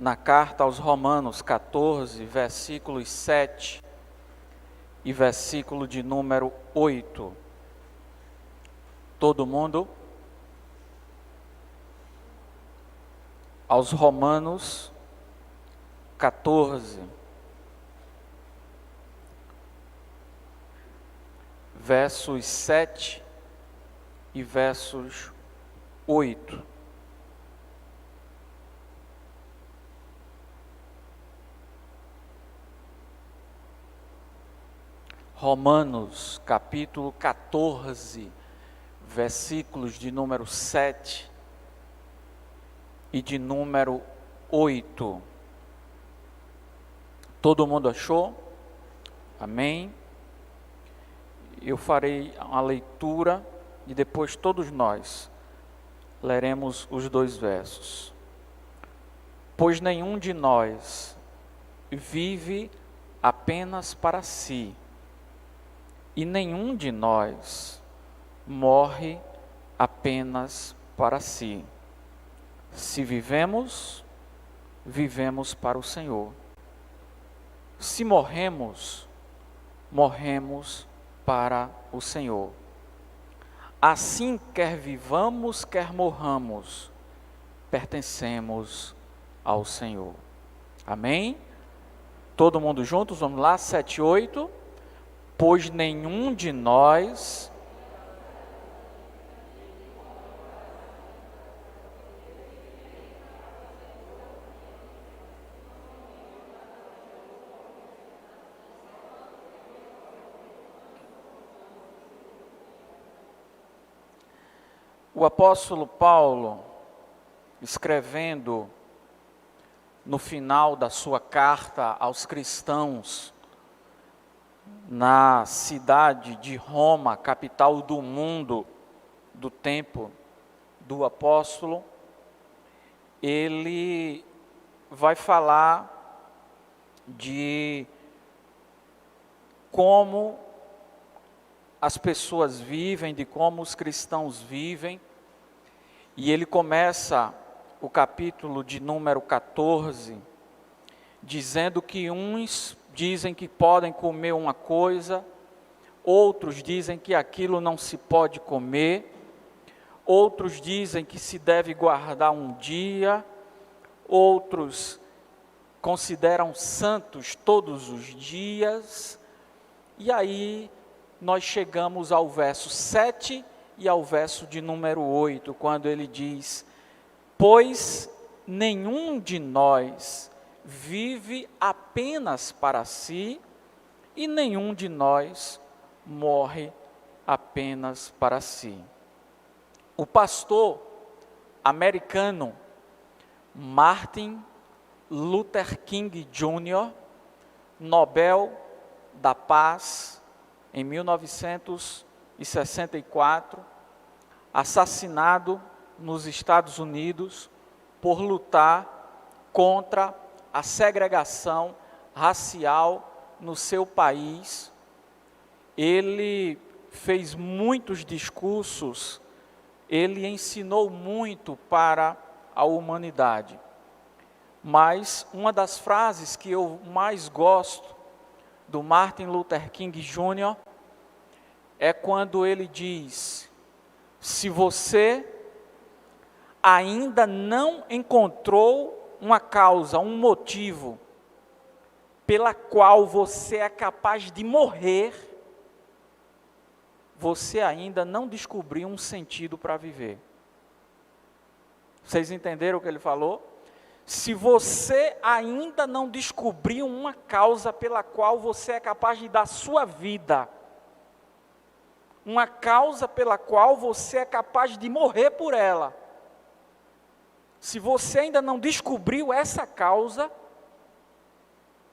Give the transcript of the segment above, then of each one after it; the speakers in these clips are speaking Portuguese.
na carta aos Romanos 14, versículos 7 e versículo de número 8. Todo mundo? Aos Romanos 14, versos 7 e versos 8. Romanos, capítulo 14, versículos de número 7 e de número 8. Todo mundo achou? Amém? Eu farei uma leitura e depois todos nós leremos os dois versos. Pois nenhum de nós vive apenas para si, e nenhum de nós morre apenas para si. Se vivemos, vivemos para o Senhor. Se morremos, morremos para o Senhor. Assim, quer vivamos, quer morramos, pertencemos ao Senhor. Amém? Todo mundo juntos, vamos lá, 7 e 8. Pois nenhum de nós O apóstolo Paulo, escrevendo no final da sua carta aos cristãos, na cidade de Roma, capital do mundo, do tempo do apóstolo, ele vai falar de como as pessoas vivem, de como os cristãos vivem, e ele começa o capítulo de número 14, dizendo que uns dizem que podem comer uma coisa, outros dizem que aquilo não se pode comer, outros dizem que se deve guardar um dia, outros consideram santos todos os dias, e aí nós chegamos ao verso 7 e ao verso de número 8, quando ele diz: pois nenhum de nós vive apenas para si, e nenhum de nós morre apenas para si. O pastor americano Martin Luther King Jr., Nobel da Paz, em 1964, assassinado nos Estados Unidos por lutar contra a segregação racial no seu país. Ele fez muitos discursos, ele ensinou muito para a humanidade. Mas uma das frases que eu mais gosto do Martin Luther King Jr. é quando ele diz: se você ainda não encontrou uma causa, um motivo pela qual você é capaz de morrer, você ainda não descobriu um sentido para viver. Vocês entenderam o que ele falou? Se você ainda não descobriu uma causa pela qual você é capaz de dar sua vida, uma causa pela qual você é capaz de morrer por ela, se você ainda não descobriu essa causa,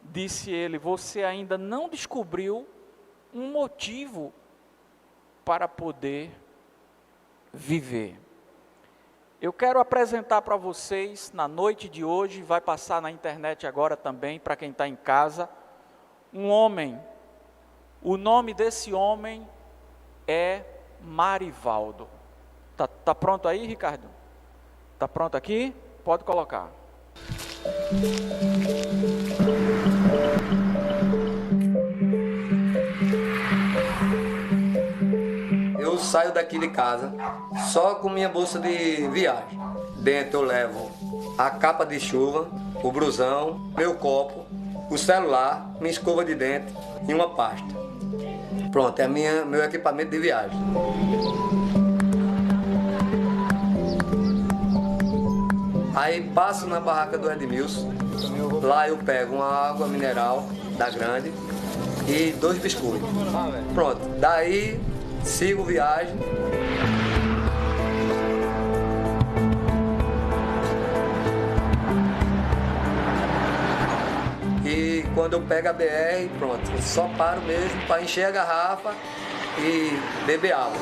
disse ele, você ainda não descobriu um motivo para poder viver. Eu quero apresentar para vocês, na noite de hoje, vai passar na internet agora também, para quem está em casa, um homem. O nome desse homem é Marivaldo. Tá pronto aí, Ricardo? Tá pronto aqui? Pode colocar. Eu saio daqui de casa só com minha bolsa de viagem. Dentro eu levo a capa de chuva, o brusão, meu copo, o celular, minha escova de dente e uma pasta. Pronto, é meu equipamento de viagem. Aí passo na barraca do Edmilson, lá eu pego uma água mineral da Grande e 2 biscoitos. Pronto, daí sigo viagem. E quando eu pego a BR, pronto, eu só paro mesmo para encher a garrafa e beber água.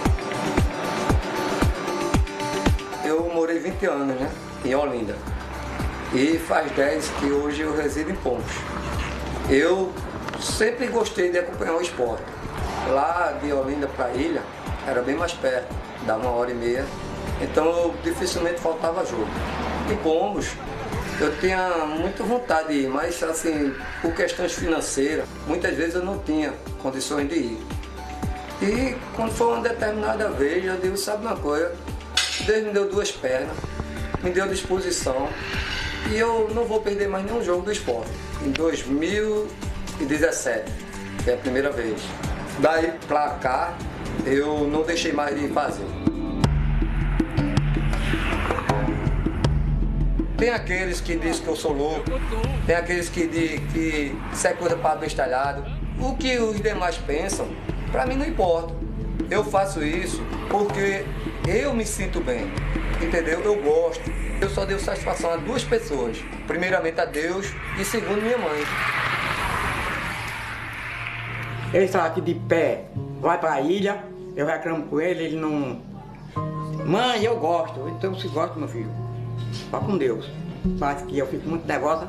Eu morei 20 anos, né, em Olinda. E faz 10 que hoje eu resido em Pombos. Eu sempre gostei de acompanhar o esporte. Lá de Olinda para a ilha era bem mais perto, dá 1h30. Então eu dificilmente faltava jogo. Em Pombos eu tinha muita vontade de ir, mas assim, por questões financeiras, muitas vezes eu não tinha condições de ir. E quando foi uma determinada vez, eu digo, sabe uma coisa, Deus me deu 2 pernas, me deu disposição e eu não vou perder mais nenhum jogo do esporte. Em 2017, que é a primeira vez. Daí pra cá, eu não deixei mais de fazer. Tem aqueles que dizem que eu sou louco, tem aqueles que dizem que isso é coisa para bestalhado. O que os demais pensam, para mim não importa. Eu faço isso porque eu me sinto bem, entendeu? Eu gosto. Eu só dei satisfação a 2 pessoas. Primeiramente a Deus e segundo minha mãe. Ele está aqui de pé, vai para a ilha, eu reclamo com ele não... Mãe, eu gosto. Então você gosta, meu filho. Vá com Deus. Mas que eu fico muito nervosa.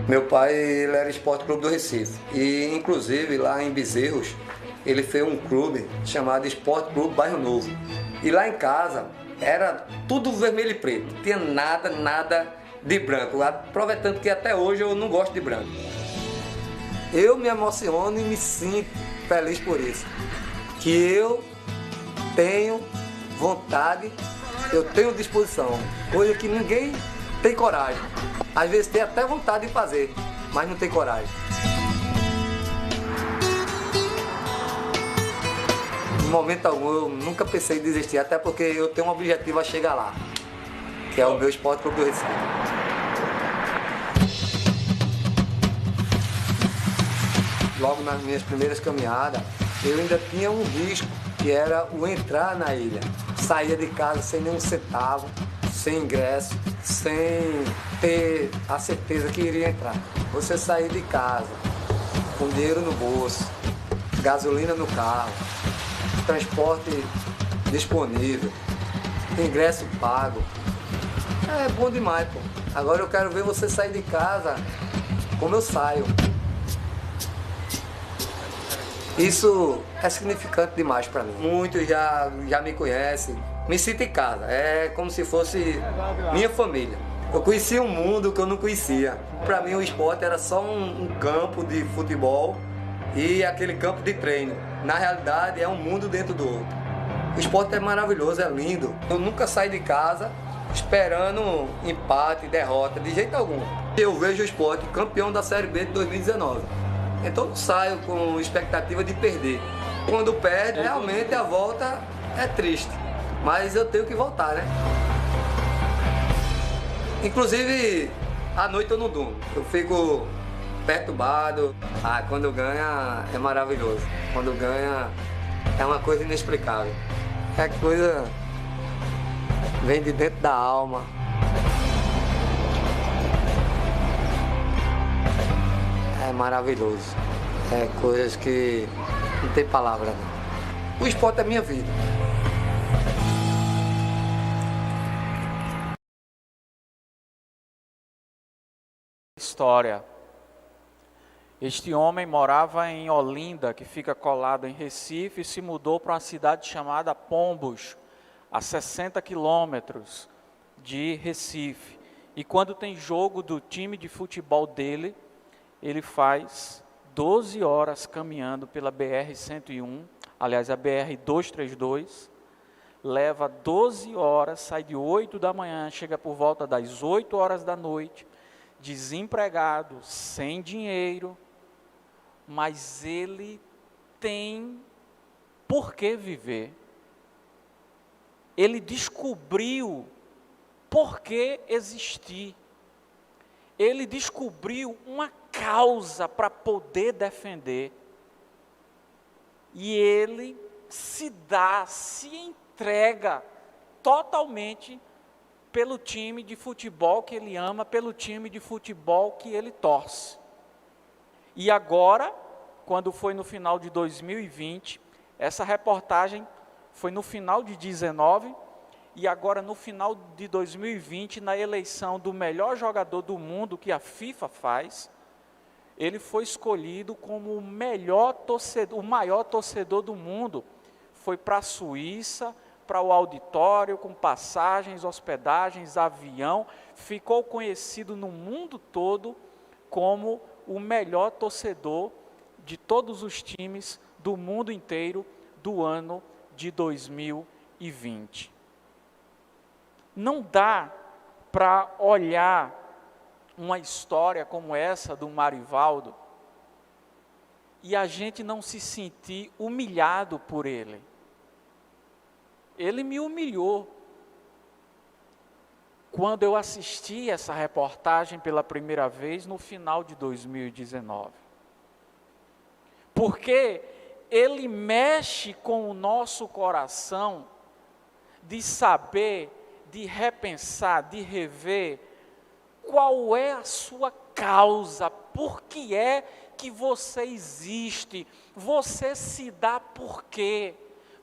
Meu pai, ele era Esporte Clube do Recife. E, inclusive, lá em Bezerros, ele fez um clube chamado Esporte Clube Bairro Novo. E lá em casa, era tudo vermelho e preto. Não tinha nada de branco. Aproveitando que até hoje eu não gosto de branco. Eu me emociono e me sinto feliz por isso. Que eu tenho vontade, eu tenho disposição. Coisa que ninguém tem coragem. Às vezes tem até vontade de fazer, mas não tem coragem. Em momento algum eu nunca pensei em desistir, até porque eu tenho um objetivo a chegar lá, que é o meu Esporte Clube do Recife. Logo nas minhas primeiras caminhadas, eu ainda tinha um risco, que era o entrar na ilha. Saía de casa sem nenhum centavo, sem ingresso, sem ter a certeza que iria entrar. Você sair de casa com dinheiro no bolso, gasolina no carro, transporte disponível, ingresso pago. É bom demais, pô. Agora eu quero ver você sair de casa como eu saio. Isso é significante demais para mim. Muitos já me conhecem, me sinto em casa. É como se fosse minha família. Eu conheci um mundo que eu não conhecia. Para mim o esporte era só um campo de futebol e aquele campo de treino. Na realidade é um mundo dentro do outro. O esporte é maravilhoso, é lindo. Eu nunca saí de casa esperando empate, derrota, de jeito algum. Eu vejo o esporte campeão da Série B de 2019. Então não saio com expectativa de perder. Quando perde, realmente a volta é triste. Mas eu tenho que voltar, né? Inclusive, à noite eu não durmo. Eu fico perturbado. Quando ganha é maravilhoso. Quando ganha é uma coisa inexplicável. É coisa vem de dentro da alma. É maravilhoso. É coisas que não tem palavra. Não. O esporte é minha vida. História. Este homem morava em Olinda, que fica colado em Recife, e se mudou para uma cidade chamada Pombos, a 60 quilômetros de Recife. E quando tem jogo do time de futebol dele, ele faz 12 horas caminhando pela BR-101, aliás, a BR-232, leva 12 horas, sai de 8 da manhã, chega por volta das 8 horas da noite, desempregado, sem dinheiro, mas ele tem por que viver. Ele descobriu por que existir. Ele descobriu uma causa para poder defender. E ele se entrega totalmente pelo time de futebol que ele ama, pelo time de futebol que ele torce. E agora, quando foi no final de 2020, essa reportagem foi no final de 19, e agora no final de 2020, na eleição do melhor jogador do mundo que a FIFA faz, ele foi escolhido como o maior torcedor do mundo. Foi para a Suíça, para o auditório, com passagens, hospedagens, avião, ficou conhecido no mundo todo como o melhor torcedor de todos os times do mundo inteiro do ano de 2020. Não dá para olhar uma história como essa do Marivaldo e a gente não se sentir humilhado por ele. Ele me humilhou. Quando eu assisti essa reportagem pela primeira vez no final de 2019. Porque ele mexe com o nosso coração de saber, de repensar, de rever qual é a sua causa, por que é que você existe, você se dá por quê,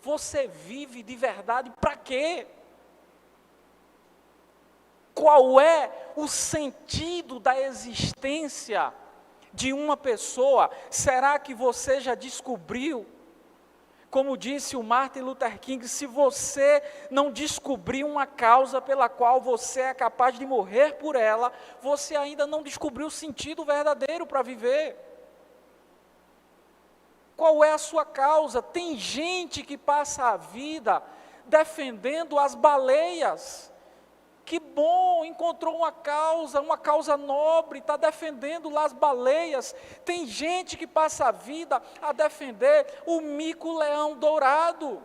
você vive de verdade para quê? Qual é o sentido da existência de uma pessoa? Será que você já descobriu? Como disse o Martin Luther King, se você não descobrir uma causa pela qual você é capaz de morrer por ela, você ainda não descobriu o sentido verdadeiro para viver. Qual é a sua causa? Tem gente que passa a vida defendendo as baleias. Que bom, encontrou uma causa nobre, está defendendo lá as baleias. Tem gente que passa a vida a defender o mico-leão dourado.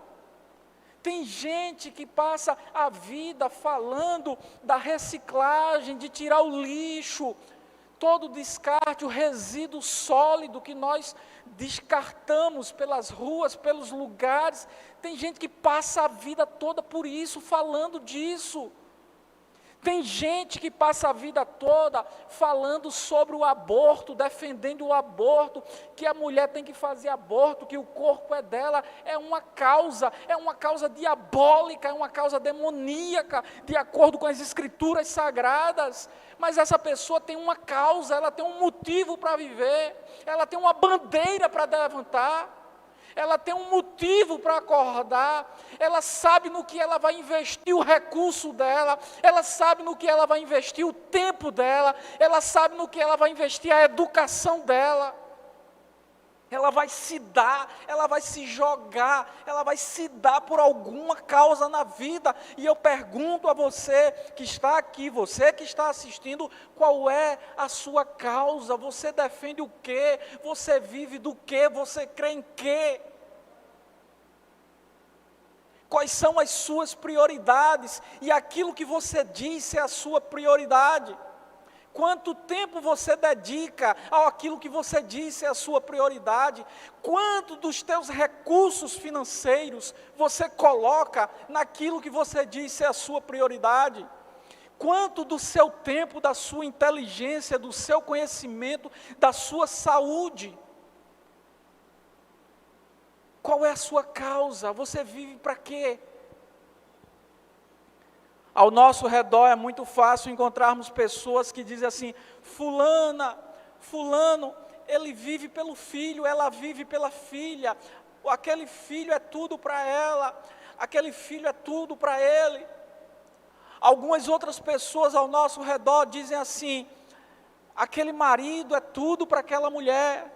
Tem gente que passa a vida falando da reciclagem, de tirar o lixo, todo o descarte, o resíduo sólido que nós descartamos pelas ruas, pelos lugares. Tem gente que passa a vida toda por isso, falando disso. Tem gente que passa a vida toda falando sobre o aborto, defendendo o aborto, que a mulher tem que fazer aborto, que o corpo é dela. É uma causa diabólica, é uma causa demoníaca, de acordo com as escrituras sagradas. Mas essa pessoa tem uma causa, ela tem um motivo para viver, ela tem uma bandeira para levantar. Ela tem um motivo para acordar, ela sabe no que ela vai investir o recurso dela, ela sabe no que ela vai investir o tempo dela, ela sabe no que ela vai investir a educação dela. Ela vai se dar, ela vai se jogar, ela vai se dar por alguma causa na vida. E eu pergunto a você que está aqui, você que está assistindo, qual é a sua causa? Você defende o quê? Você vive do quê? Você crê em quê? Quais são as suas prioridades? E aquilo que você diz é a sua prioridade. Quanto tempo você dedica àquilo que você disse é a sua prioridade? Quanto dos teus recursos financeiros você coloca naquilo que você disse é a sua prioridade? Quanto do seu tempo, da sua inteligência, do seu conhecimento, da sua saúde? Qual é a sua causa? Você vive para quê? Ao nosso redor é muito fácil encontrarmos pessoas que dizem assim: fulano, ele vive pelo filho, ela vive pela filha, aquele filho é tudo para ela, aquele filho é tudo para ele. Algumas outras pessoas ao nosso redor dizem assim: aquele marido é tudo para aquela mulher.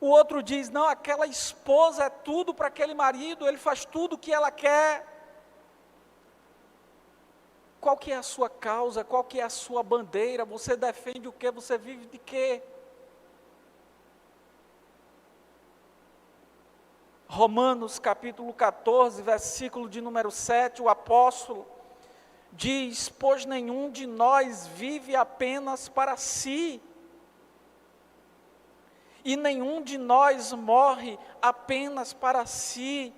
O outro diz: não, aquela esposa é tudo para aquele marido, ele faz tudo o que ela quer. Qual que é a sua causa? Qual que é a sua bandeira? Você defende o quê? Você vive de quê? Romanos capítulo 14, versículo de número 7, o apóstolo diz: pois nenhum de nós vive apenas para si, e nenhum de nós morre apenas para si.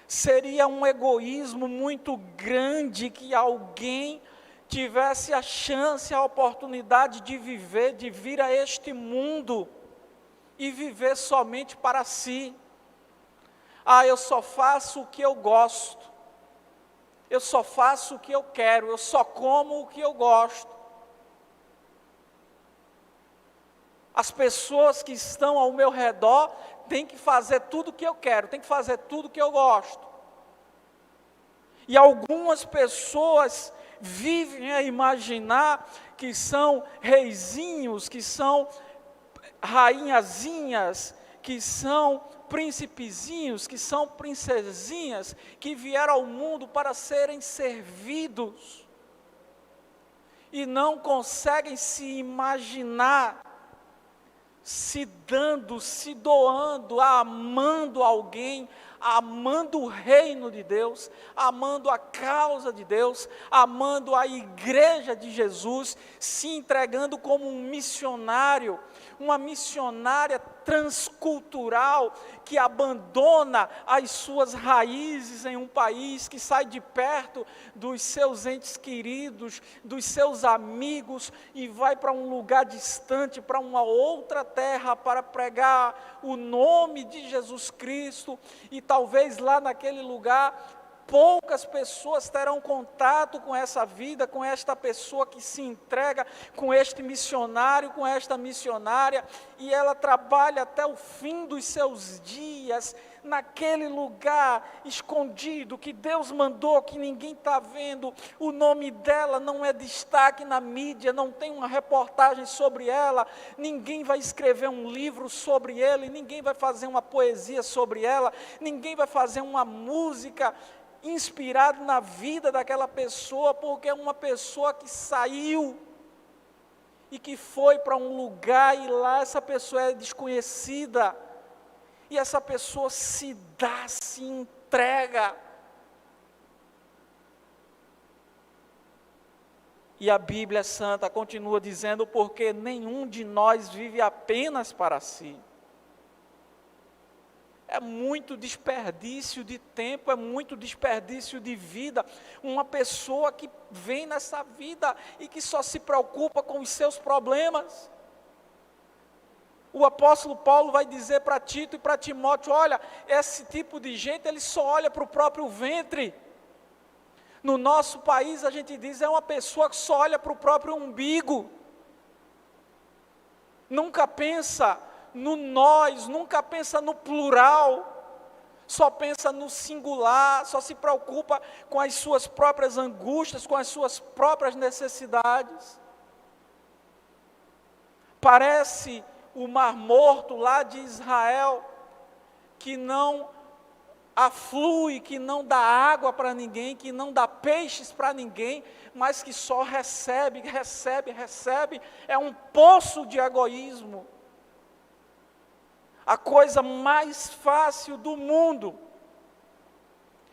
Seria um egoísmo muito grande que alguém tivesse a chance, a oportunidade de viver, de vir a este mundo e viver somente para si. Ah, eu só faço o que eu gosto, eu só faço o que eu quero, eu só como o que eu gosto. As pessoas que estão ao meu redor têm que fazer tudo o que eu quero, têm que fazer tudo o que eu gosto. E algumas pessoas vivem a imaginar que são reizinhos, que são rainhazinhas, que são príncipezinhos, que são princesinhas, que vieram ao mundo para serem servidos. E não conseguem se imaginar se dando, se doando, amando alguém, amando o reino de Deus, amando a causa de Deus, amando a igreja de Jesus, se entregando como um missionário, uma missionária transcultural, que abandona as suas raízes em um país, que sai de perto dos seus entes queridos, dos seus amigos, e vai para um lugar distante, para uma outra terra, para pregar o nome de Jesus Cristo. E talvez lá naquele lugar poucas pessoas terão contato com essa vida, com esta pessoa que se entrega, com este missionário, com esta missionária, e ela trabalha até o fim dos seus dias, naquele lugar escondido, que Deus mandou, que ninguém está vendo. O nome dela não é destaque na mídia, não tem uma reportagem sobre ela, ninguém vai escrever um livro sobre ele, ninguém vai fazer uma poesia sobre ela, ninguém vai fazer uma música inspirado na vida daquela pessoa, porque é uma pessoa que saiu e que foi para um lugar, e lá essa pessoa é desconhecida, e essa pessoa se dá, se entrega. E a Bíblia Santa continua dizendo: porque nenhum de nós vive apenas para si. É muito desperdício de tempo, é muito desperdício de vida. Uma pessoa que vem nessa vida e que só se preocupa com os seus problemas. O apóstolo Paulo vai dizer para Tito e para Timóteo: olha, esse tipo de gente, ele só olha para o próprio ventre. No nosso país a gente diz, é uma pessoa que só olha para o próprio umbigo. Nunca pensa no nós, nunca pensa no plural, só pensa no singular, só se preocupa com as suas próprias angústias, com as suas próprias necessidades. Parece o Mar Morto lá de Israel, que não aflui, que não dá água para ninguém, que não dá peixes para ninguém, mas que só recebe, é um poço de egoísmo. A coisa mais fácil do mundo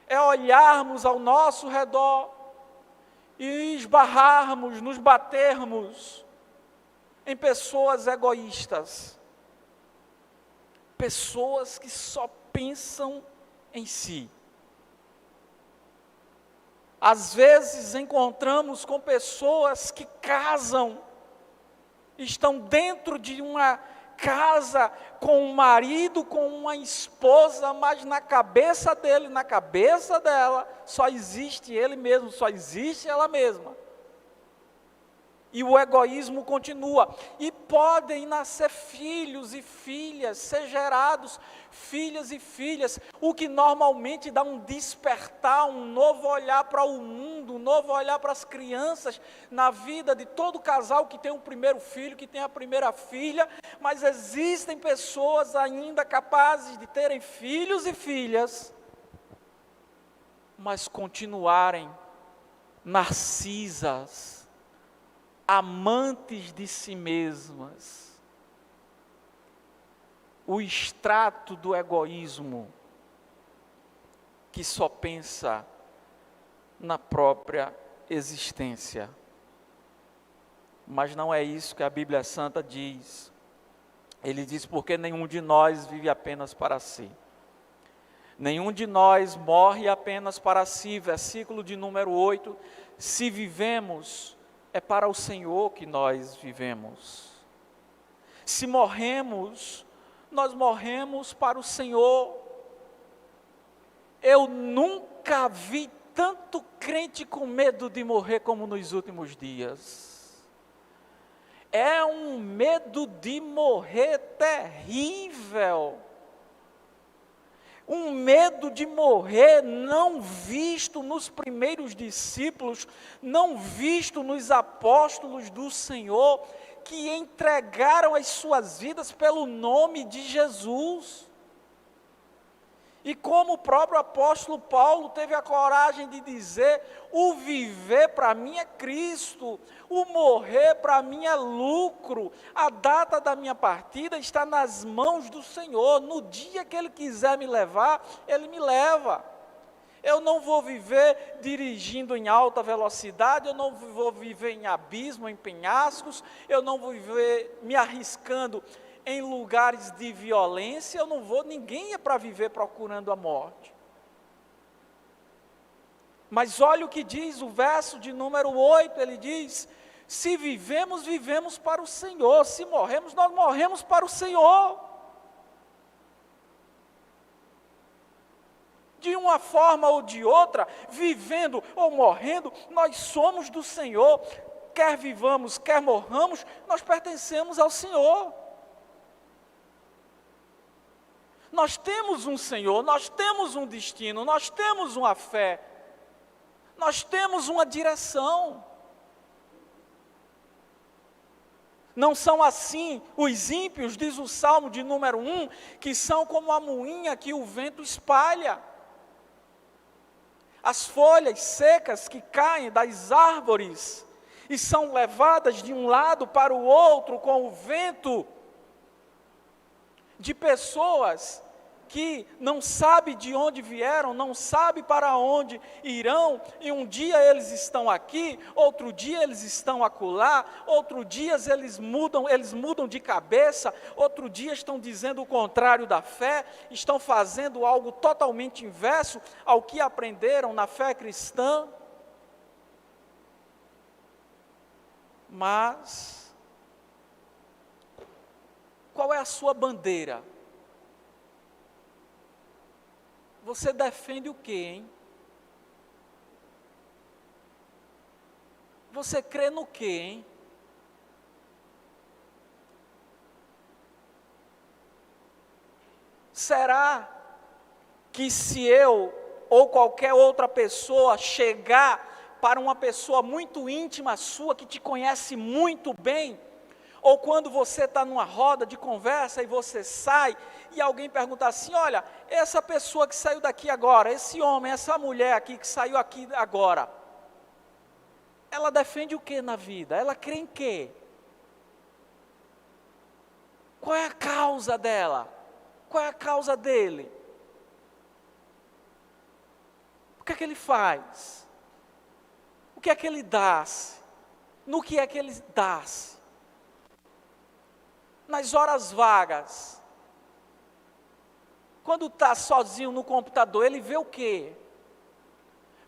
é olharmos ao nosso redor e esbarrarmos, nos batermos em pessoas egoístas, pessoas que só pensam em si. Às vezes encontramos com pessoas que casam, estão dentro de uma casa com um marido, com uma esposa, mas na cabeça dele, na cabeça dela, só existe ele mesmo, só existe ela mesma. E o egoísmo continua. E podem nascer filhos e filhas, ser gerados filhas e filhas, o que normalmente dá um despertar, um novo olhar para o mundo, um novo olhar para as crianças, na vida de todo casal que tem o primeiro filho, que tem a primeira filha, mas existem pessoas ainda capazes de terem filhos e filhas, mas continuarem narcisas, amantes de si mesmas. O extrato do egoísmo, que só pensa na própria existência. Mas não é isso que a Bíblia Santa diz. Ele diz, porque nenhum de nós vive apenas para si. Nenhum de nós morre apenas para si. Versículo de número 8. Se vivemos, é para o Senhor que nós vivemos. Se morremos, nós morremos para o Senhor. Eu nunca vi tanto crente com medo de morrer como nos últimos dias. É um medo de morrer terrível. Um medo de morrer não visto nos primeiros discípulos, não visto nos apóstolos do Senhor, que entregaram as suas vidas pelo nome de Jesus. E como o próprio apóstolo Paulo teve a coragem de dizer, o viver para mim é Cristo, o morrer para mim é lucro, a data da minha partida está nas mãos do Senhor, no dia que Ele quiser me levar, Ele me leva. Eu não vou viver dirigindo em alta velocidade, eu não vou viver em abismo, em penhascos, eu não vou viver me arriscando em lugares de violência, eu não vou, ninguém é para viver procurando a morte. Mas olha o que diz o verso de número 8, ele diz, se vivemos, vivemos para o Senhor, se morremos, nós morremos para o Senhor. De uma forma ou de outra, vivendo ou morrendo, nós somos do Senhor, quer vivamos, quer morramos, nós pertencemos ao Senhor. Nós temos um Senhor, nós temos um destino, nós temos uma fé, nós temos uma direção. Não são assim os ímpios, diz o Salmo de número 1, que são como a moinha que o vento espalha. As folhas secas que caem das árvores e são levadas de um lado para o outro com o vento, de pessoas que não sabem de onde vieram, não sabem para onde irão, e um dia eles estão aqui, outro dia eles estão acolá, outro dia eles mudam de cabeça, outro dia estão dizendo o contrário da fé, estão fazendo algo totalmente inverso ao que aprenderam na fé cristã. Mas qual é a sua bandeira? Você defende o quê, hein? Você crê no quê, hein? Será que se eu ou qualquer outra pessoa chegar para uma pessoa muito íntima sua, que te conhece muito bem, ou quando você está numa roda de conversa e você sai, e alguém pergunta assim, olha, essa pessoa que saiu daqui agora, esse homem, essa mulher aqui que saiu aqui agora, ela defende o que na vida? Ela crê em quê? Qual é a causa dela? Qual é a causa dele? O que é que ele faz? O que é que ele dá-se? No que é que ele dá-se? Nas horas vagas, quando está sozinho no computador, ele vê o quê?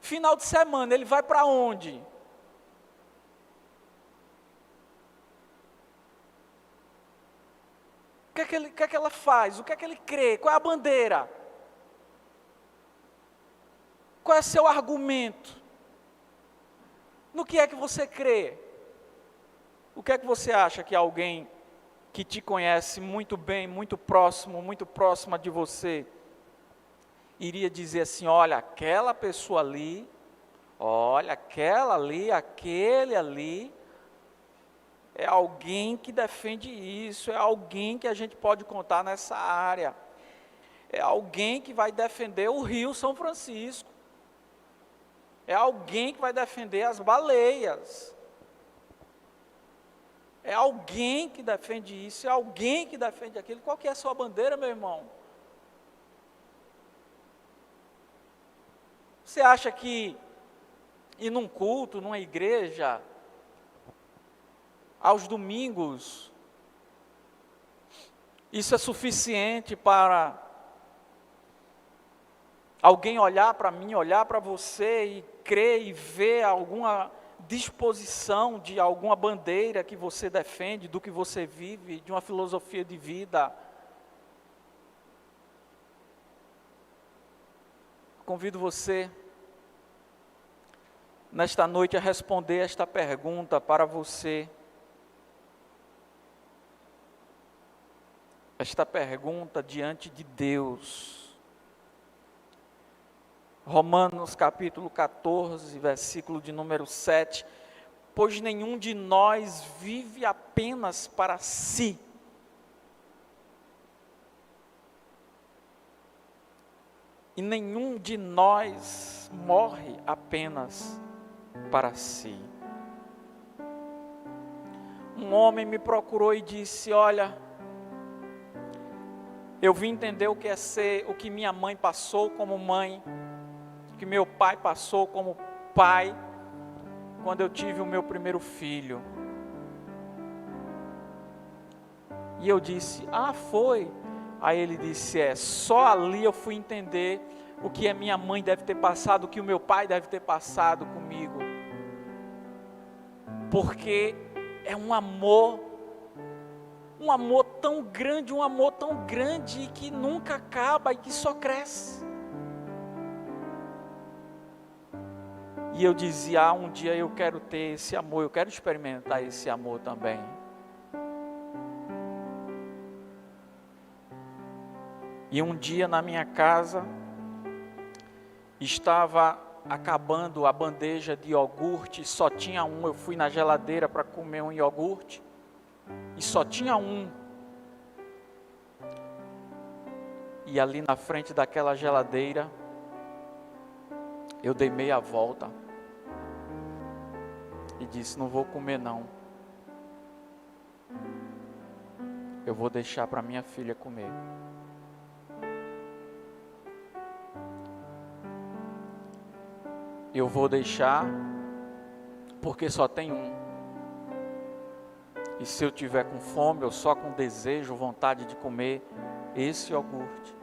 Final de semana, ele vai para onde? O que é que ela faz? O que é que ele crê? Qual é a bandeira? Qual é seu argumento? No que é que você crê? O que é que você acha que alguém que te conhece muito bem, muito próxima de você, iria dizer assim: olha, aquela pessoa ali, olha, aquela ali, aquele ali, é alguém que defende isso, é alguém que a gente pode contar nessa área, é alguém que vai defender o Rio São Francisco, é alguém que vai defender as baleias, é alguém que defende isso, é alguém que defende aquilo. Qual que é a sua bandeira, meu irmão? Você acha que ir num culto, numa igreja, aos domingos, isso é suficiente para alguém olhar para mim, olhar para você e crer e ver alguma disposição de alguma bandeira que você defende, do que você vive, de uma filosofia de vida? Convido você, nesta noite, a responder esta pergunta para você. Esta pergunta diante de Deus. Romanos capítulo 14, versículo de número 7. Pois nenhum de nós vive apenas para si. E nenhum de nós morre apenas para si. Um homem me procurou e disse: olha, eu vim entender o que é ser, o que minha mãe passou como mãe, o que meu pai passou como pai, quando eu tive o meu primeiro filho. E eu disse: ah, foi? Aí ele disse: só ali eu fui entender o que a minha mãe deve ter passado, o que o meu pai deve ter passado comigo. Porque é um amor tão grande e que nunca acaba e que só cresce. E eu dizia: um dia eu quero ter esse amor, eu quero experimentar esse amor também. E um dia na minha casa, estava acabando a bandeja de iogurte, só tinha um. Eu fui na geladeira para comer um iogurte, e só tinha um. E ali na frente daquela geladeira, eu dei meia volta e disse: não vou comer não. Eu vou deixar para minha filha comer. Eu vou deixar porque só tem um. E se eu tiver com fome, ou só com desejo, vontade de comer esse iogurte.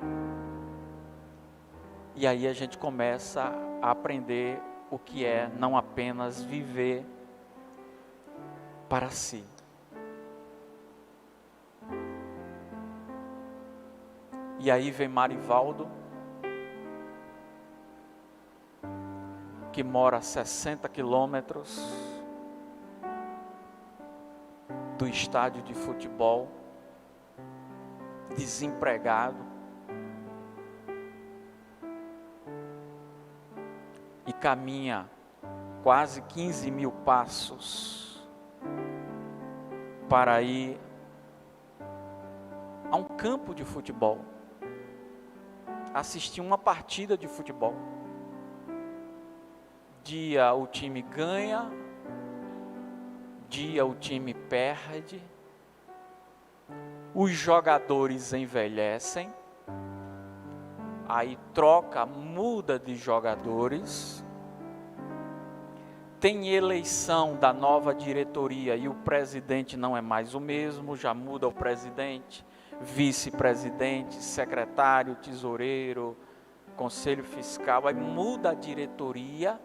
E aí a gente começa a aprender o que é não apenas viver para si. E aí vem Marivaldo, que mora a 60 quilômetros do estádio de futebol, desempregado, e caminha quase 15 mil passos para ir a um campo de futebol, assistir uma partida de futebol. Dia o time ganha, dia o time perde, os jogadores envelhecem, aí troca, muda de jogadores, tem eleição da nova diretoria e o presidente não é mais o mesmo, já muda o presidente, vice-presidente, secretário, tesoureiro, conselho fiscal, aí muda a diretoria.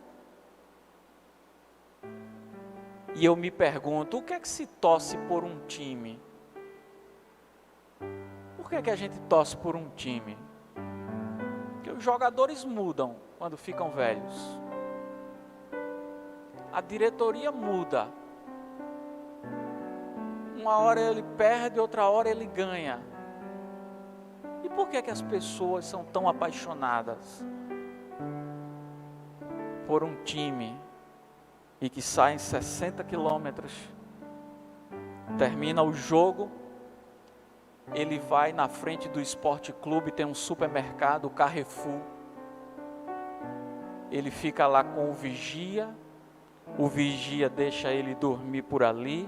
E eu me pergunto, o que é que se torce por um time? Por que é que a gente torce por um time? Porque os jogadores mudam quando ficam velhos. A diretoria muda. Uma hora ele perde, outra hora ele ganha. E por que que as pessoas são tão apaixonadas por um time e que saem 60 quilômetros, termina o jogo, ele vai na frente do esporte clube, tem um supermercado, o Carrefour, ele fica lá com o vigia deixa ele dormir por ali,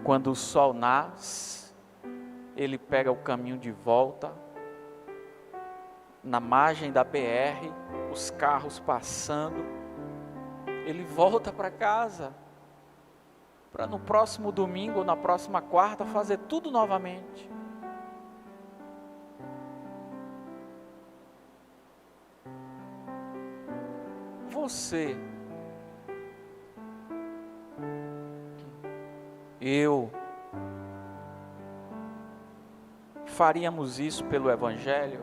quando o sol nasce, ele pega o caminho de volta, na margem da BR, os carros passando, ele volta para casa, para no próximo domingo ou na próxima quarta fazer tudo novamente. Você, eu, faríamos isso pelo Evangelho?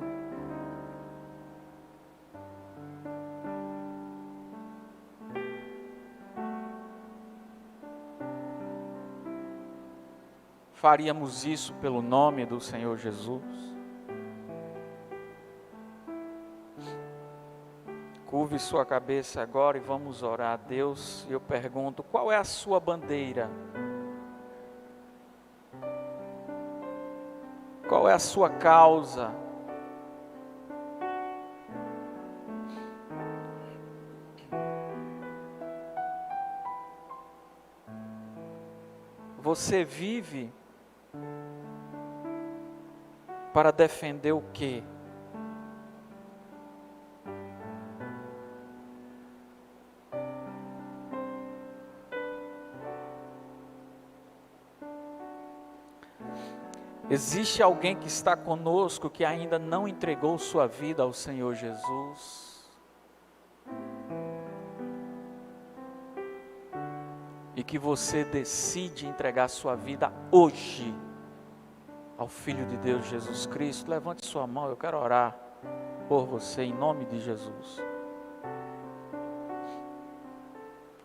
Faríamos isso pelo nome do Senhor Jesus? Curve sua cabeça agora e vamos orar a Deus. Eu pergunto, qual é a sua bandeira? Qual é a sua causa? Você vive para defender o quê? Existe alguém que está conosco que ainda não entregou sua vida ao Senhor Jesus? E que você decide entregar sua vida hoje ao Filho de Deus Jesus Cristo? Levante sua mão, eu quero orar por você em nome de Jesus.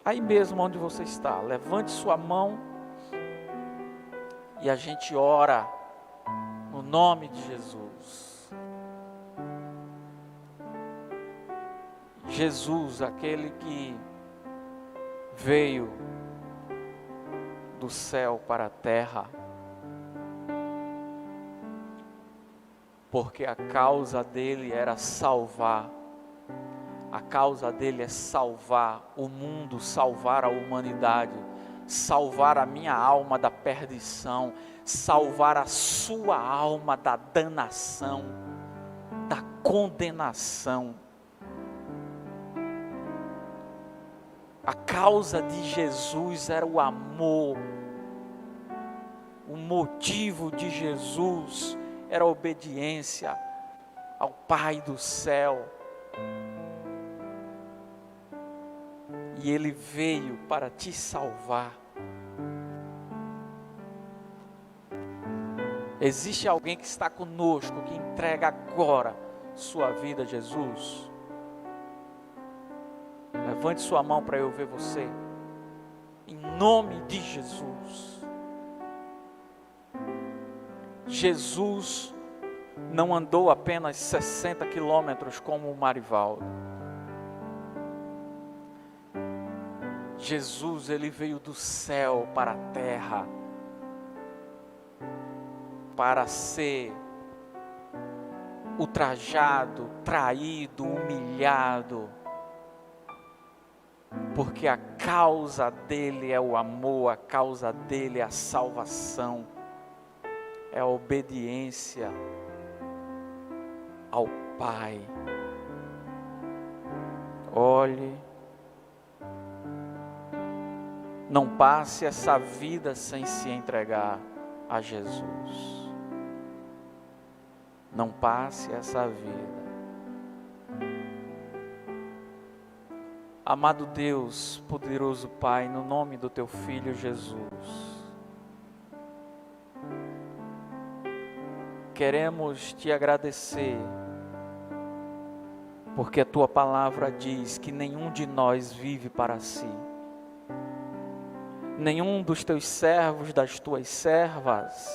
Aí mesmo onde você está, levante sua mão e a gente ora no nome de Jesus. Jesus, aquele que veio do céu para a terra, porque a causa dele era salvar, a causa dele é salvar o mundo, salvar a humanidade, salvar a minha alma da perdição, salvar a sua alma da danação, da condenação. A causa de Jesus era o amor, o motivo de Jesus era a obediência ao Pai do céu. E Ele veio para te salvar. Existe alguém que está conosco, que entrega agora sua vida a Jesus? Levante sua mão para eu ver você. Em nome de Jesus. Jesus não andou apenas 60 quilômetros como o Marivaldo. Jesus, ele veio do céu para a terra para ser ultrajado, traído, humilhado, porque a causa dele é o amor, a causa dele é a salvação, é a obediência ao Pai. Olhe, não passe essa vida sem se entregar a Jesus. Não passe essa vida. Amado Deus, poderoso Pai, no nome do Teu Filho Jesus, queremos Te agradecer, porque a Tua palavra diz que nenhum de nós vive para si. nenhum dos teus servos, das tuas servas,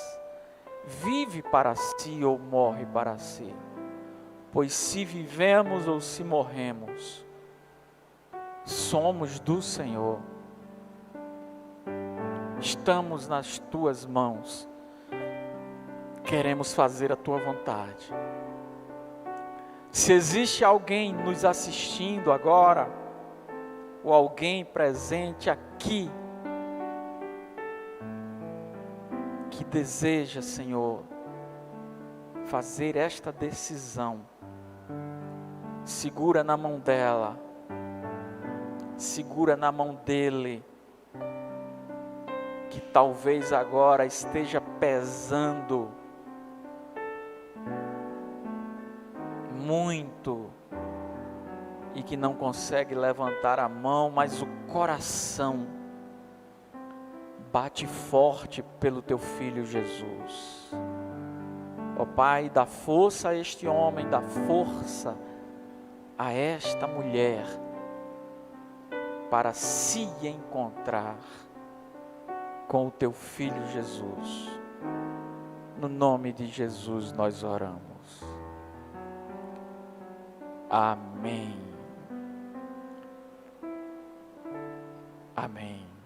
vive para si ou morre para si. Pois se vivemos ou se morremos, somos do Senhor. Estamos nas tuas mãos. Queremos fazer a tua vontade. Se existe alguém nos assistindo agora, ou alguém presente aqui, que deseja, Senhor, fazer esta decisão, segura na mão dela, segura na mão dele, que talvez agora esteja pesando muito e que não consegue levantar a mão, mas o coração bate forte pelo teu Filho Jesus. Ó Pai, dá força a este homem, dá força a esta mulher para se encontrar com o teu Filho Jesus. No nome de Jesus nós oramos. Amém. Amém.